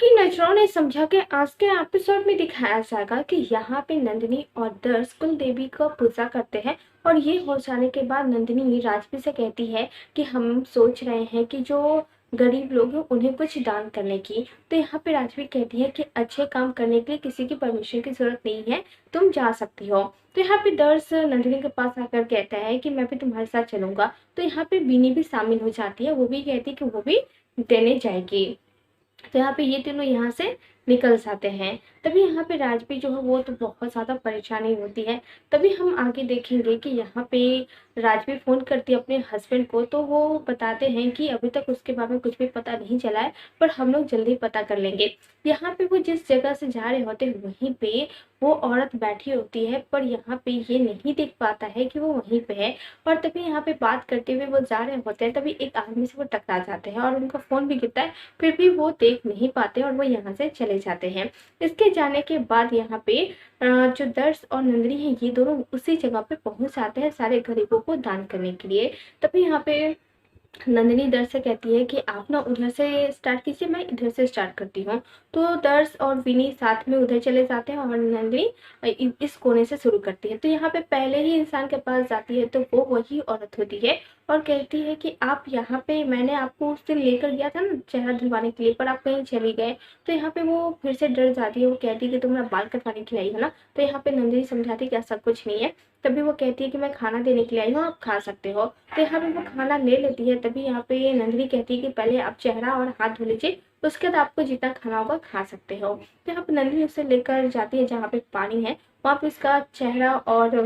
आपकी नज़रों ने समझा कि आज के एपिसोड में दिखाया जाएगा कि यहाँ पे नंदिनी और दर्श कुल देवी का पूजा करते हैं। और ये हो जाने के बाद नंदिनी राजवी से कहती है कि हम सोच रहे हैं कि जो गरीब लोग हैं उन्हें कुछ दान करने की। तो यहाँ पे राजवी कहती है कि अच्छे काम करने के लिए किसी की परमिशन की जरूरत नहीं है, तुम जा सकती हो। तो यहाँ पे दर्श नंदिनी के पास आकर कहता है कि मैं भी तुम्हारे साथ चलूंगा। तो यहाँ पे बीनी भी शामिल हो जाती है, वो भी कहती है कि वो भी देने जाएगी। तो यहाँ पे ये तीनों यहाँ से निकल जाते हैं। तभी यहाँ पे राजवी जो है वो तो बहुत ज़्यादा परेशानी होती है। तभी हम आगे देखेंगे कि यहाँ पे राजवी फ़ोन करती है अपने हस्बैंड को, तो वो बताते हैं कि अभी तक उसके बारे में कुछ भी पता नहीं चला है, पर हम लोग जल्दी पता कर लेंगे। यहाँ पे वो जिस जगह से जा रहे होते हैं वहीं पे वो औरत बैठी होती है, पर यहाँ पे ये नहीं देख पाता है कि वो वहीं पे है। और तभी यहाँ पे बात करते हुए वो जा रहे होते हैं, तभी एक आदमी से वो टकरा जाते हैं और उनका फ़ोन भी गिरता है। फिर भी वो देख नहीं पाते और वो यहाँ से चले जाते हैं। इसके जाने के बाद यहाँ पे जो दर्श और नंदिनी है ये दोनों उसी जगह पे पहुंच जाते हैं सारे गरीबों को दान करने के लिए। तभी यहाँ पे नंदिनी दर्श से कहती है कि आप ना उधर से स्टार्ट कीजिए, मैं इधर से स्टार्ट करती हूँ। तो दर्श और विनी साथ में उधर चले जाते हैं और नंदिनी इस कोने से शुरू करती है। तो यहाँ पे पहले ही इंसान के पास जाती है तो वो वही औरत होती है और कहती है कि आप यहाँ पे, मैंने आपको उस दिन लेकर गया था ना चेहरा धुलवाने के लिए, पर आप कहीं चली गए। तो यहाँ पे वो फिर से डर जाती है, वो कहती है कि तुम मेरा बाल कटवाने के लिए आई हो ना। तो यहाँ पे नंदिनी समझाती है कि ऐसा कुछ नहीं है। तभी वो कहती है कि मैं खाना देने के लिए आई हूँ, आप खा सकते हो। तो यहाँ पे वो खाना ले लेती है। तभी यहाँ पे नंदिनी कहती है कि पहले आप चेहरा और हाथ धो लीजिए, उसके बाद आपको जितना खाना होगा खा सकते हो। तो यहाँ पे नंदिनी उसे लेकर जाती है जहाँ पे पानी है, वहाँ पे उसका चेहरा और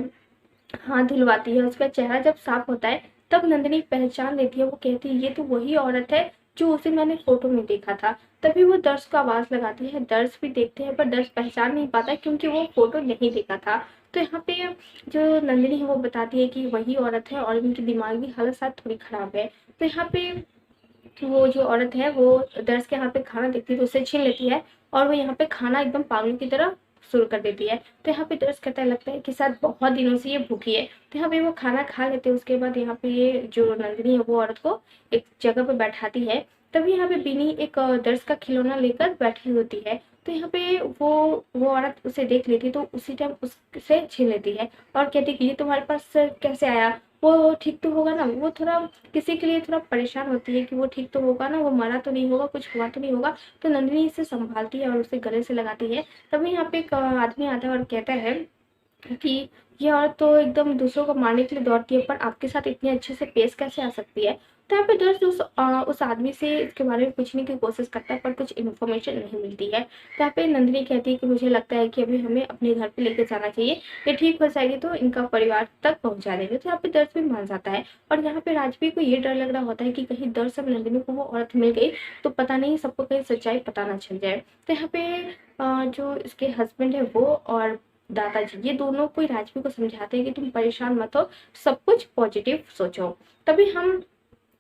हाथ धुलवाती है। उसका चेहरा जब साफ होता है तब नंदिनी पहचान लेती है, वो कहती है ये तो वही औरत है जो उसे मैंने फोटो में देखा था। तभी वो दर्श को आवाज लगाती है, दर्श भी देखते हैं पर दर्श पहचान नहीं पाता क्योंकि वो फोटो नहीं देखा था। तो यहाँ पे जो नंदिनी है वो बताती है कि वही औरत है और उनकी दिमागी हालत शायद थोड़ी खराब है। तो यहाँ पे वो जो औरत है वो दर्श के यहाँ पे खाना देखती है तो उसे छीन लेती है और वो यहाँ पे खाना एकदम पागलों की तरह शुरू कर देती है। तो यहाँ पे दर्श कहता है लगता है कि शायद बहुत दिनों से ये भूखी है। तो यहाँ पे वो खाना खा लेते हैं। उसके बाद यहाँ पे ये जो नंदिनी है वो औरत को एक जगह पे बैठाती है। तभी यहाँ पे बिनी एक दर्श का खिलौना लेकर बैठी होती है। तो यहाँ पे वो औरत उसे देख लेती है तो उसी टाइम उससे छीन लेती है और कहती है कि ये तुम्हारे पास कैसे आया, वो ठीक तो होगा ना। वो थोड़ा किसी के लिए थोड़ा परेशान होती है कि वो ठीक तो होगा ना, वो मरा तो नहीं होगा, कुछ हुआ तो नहीं होगा। तो नंदिनी इसे संभालती है और उसे गले से लगाती है। तभी यहाँ पे एक आदमी आता है और कहता है कि ये औरत तो एकदम दूसरों को मारने के लिए दौड़ती है, पर आपके साथ इतने अच्छे से पेश कैसे आ सकती है। तो यहाँ पे दर्श उस आदमी से इसके बारे में पूछने की कोशिश करता है पर कुछ इन्फॉर्मेशन नहीं मिलती है। तो यहाँ पे नंदिनी कहती है कि मुझे लगता है कि अभी हमें अपने घर पे लेके जाना चाहिए, ये ठीक हो जाएगी तो इनका परिवार तक पहुंचा देंगे। तो यहाँ पे दर्श भी मान जाता है और यहाँ पे राजवी को ये डर लग रहा होता है कि कहीं दर्श और नंदिनी को वो औरत मिल गई तो पता नहीं सबको कहीं सच्चाई पता ना चल जाए। तो यहाँ पे जो इसके हस्बैंड है वो और दादाजी ये दोनों कोई राजवी को समझाते हैं कि तुम परेशान मत हो, सब कुछ पॉजिटिव सोचो। तभी हम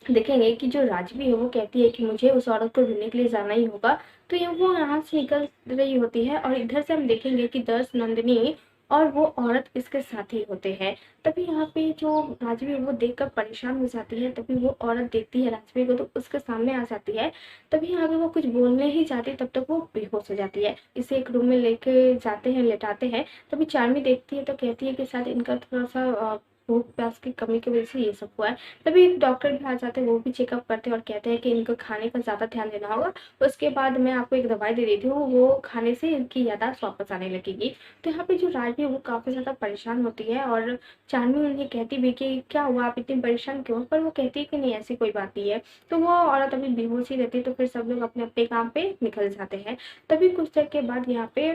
देखेंगे कि जो राजवी है वो कहती है कि मुझे उस औरत को ढूंढने के लिए जाना ही होगा। तो ये वो यहाँ से निकल रही होती है और इधर से हम देखेंगे कि दर्श, नंदिनी और वो औरत इसके साथ ही होते हैं। तभी यहाँ पे जो राजवी है वो देखकर परेशान हो जाती है। तभी वो औरत देखती है राजवी को तो उसके सामने आ जाती है। तभी यहाँ पे वो कुछ बोलने ही जाती है तब तक वो बेहोश हो जाती है। इसे एक रूम में लेके जाते हैं, लेटाते हैं। तभी चार्मी देखती है तो कहती है कि शायद इनका थोड़ा सा भूख प्यास की कमी की वजह से ये सब हुआ है। तभी एक डॉक्टर भी आ जाते हैं, वो भी चेकअप करते हैं और कहते हैं कि इनको खाने का ज़्यादा ध्यान देना होगा। उसके बाद मैं आपको एक दवाई दे देती हूँ, वो खाने से इनकी याददाश्त वापस आने लगेगी। तो यहाँ पे जो राजवी है वो काफ़ी ज़्यादा परेशान होती है और चांदनी उन्हें कहती भी कि क्या हुआ, आप इतनी परेशान क्यों, पर वो कहती है कि नहीं ऐसी कोई बात नहीं है। तो वो औरत अभी बेहोश ही रहती है। तो फिर सब लोग अपने अपने काम पे निकल जाते हैं। तभी कुछ देर के बाद यहाँ पे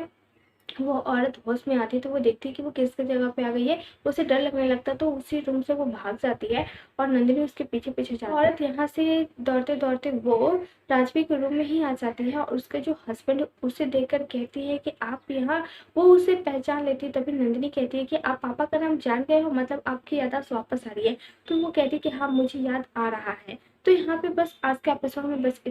वो औरत होश में आती है तो वो देखती है कि वो किसकी जगह पे आ गई है। उसे डर लगने लगता है तो उसी रूम से वो भाग जाती है और नंदिनी उसके पीछे पीछे जाती है। औरत यहाँ से दौड़ते दौड़ते वो राजवी के रूम में ही आ जाती है और उसके जो हस्बैंड उसे देखकर कहती है कि आप यहाँ, वो उसे पहचान लेती है। तभी नंदिनी कहती है कि आप पापा का नाम जान गए हो, मतलब आपकी याददाश्त वापस आ रही है। तो वो कहती है कि हाँ मुझे याद आ रहा है। तो यहाँ पे बस आज के एपिसोड में बस